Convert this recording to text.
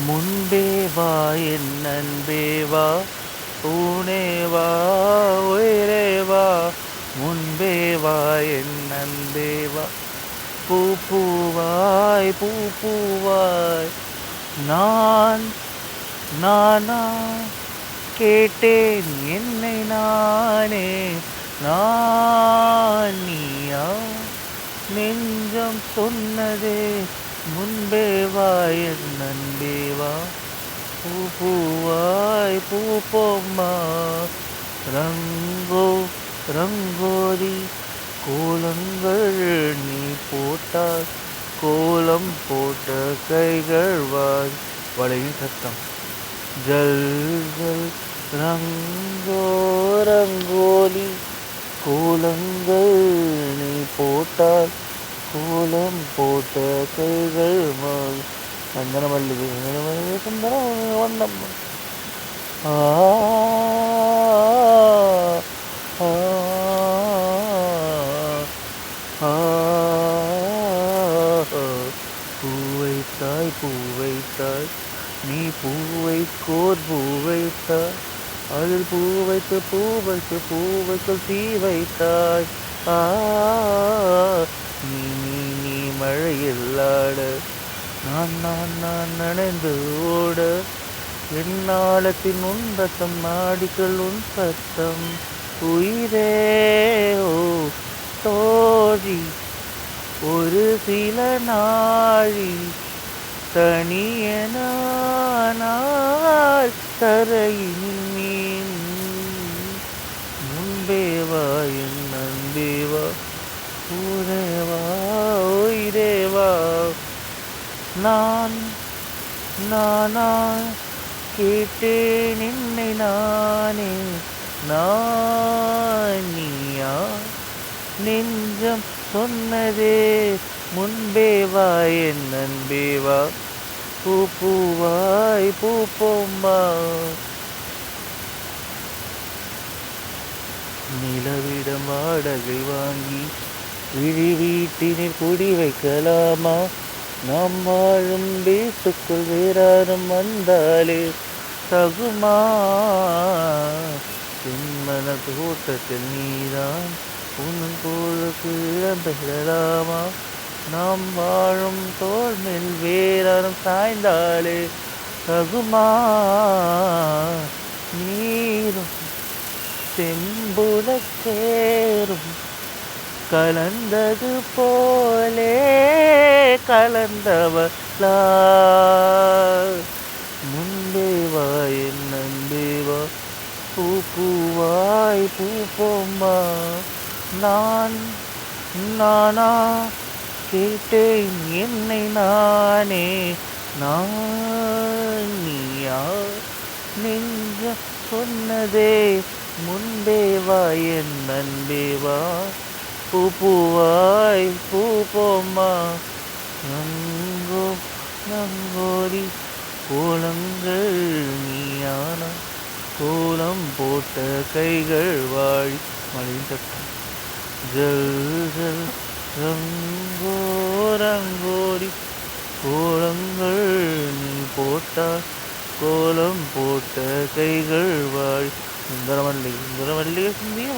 முன்பே வா என் அன்பே வா ஊனே வா உயிரே வா முன்பே வா என் அன்பே வா பூ பூவாய் பூ பூவாய் நான் நானா கேட்டேன் என்னை நானே நான் நீயா நெஞ்சம் சொன்னதே முன்பே வா என் அன்பே வா பூ பூவாய் பூ போம்மா ரங்கோ ரங்கோதி கோலங்கள் நீ போட்டால் கோலம் போட்ட கைகள் வாய் வளையும் சத்தம் ஜல் ஜல் ரங்கோ ரங்கோலி கோலங்கள் நீ போட்டால் கோலம் போட்ட கைகள் வாய் சந்தன மல்லிகை சுந்தர வண்ணம் ஆ ஆ ஆ பூவைத்தாய் பூவைத்தாய் நீ பூவைக்கோர் பூவைத்தாய் அதில் பூ வைத்து பூ வைத்து பூ வைத்து தீ வைத்தாய் ஆ நீ நீ நீ மழையில் ஆட நான் நனைந்து ஓட என்னாலத்தின் உன் ரத்தம் நாடிகள் உன் சத்தம் உயிரே ஓ தோழி ஒரு சில நாழி தனியனால் தரையின் மீன் முன்பேவா என் நன்பேவா ஊரேவா உயிரேவா நான் நானா கேட்டேன் என்னை நானே நான் நீயா நெஞ்சம் சொன்னதே முன்பே வா என் அன்பே வா பூ பூவாய் பூ போம்பா நிலவிடம் வாடகை வாங்கி விழி வீட்டினில் குடி வைக்கலாமா நாம் வாழும் வீட்டுக்குள் வேறாரும் வந்தாலே தகுமா என் மன தோட்டத்தில் நீதான் உன் தோளுக்கு இடம் பெறலாமா நாம் வாழும் தோள் மேல் வேறாரும் சாய்ந்தாலே தகுமா நீரும் செம்புல சேரும் கலந்தது போலே கலந்தவளா முன்பே வா என் அன்பே வா பூ பூவாய் பூ போம்மா நான் நானா கேட்டேன் என்னை நானே நான் நீயா நெஞ்ச சொன்னதே முன்பே வா என் அன்பே வா பூ பூவாய் பூ போம்மா ரங்கோ ரங்கோடி கோலங்கள் நீயான கோலம் போட்ட கைகள் வாழி மழையின் சத்தம் ஜல் ஜல் ரங்கோ ரங்கோடி கோலங்கள் நீ போட்டால் கோலம் போட்ட கைகள் வாழி சுந்தரமல்லிகை சுந்தரமல்லிகை சிந்திய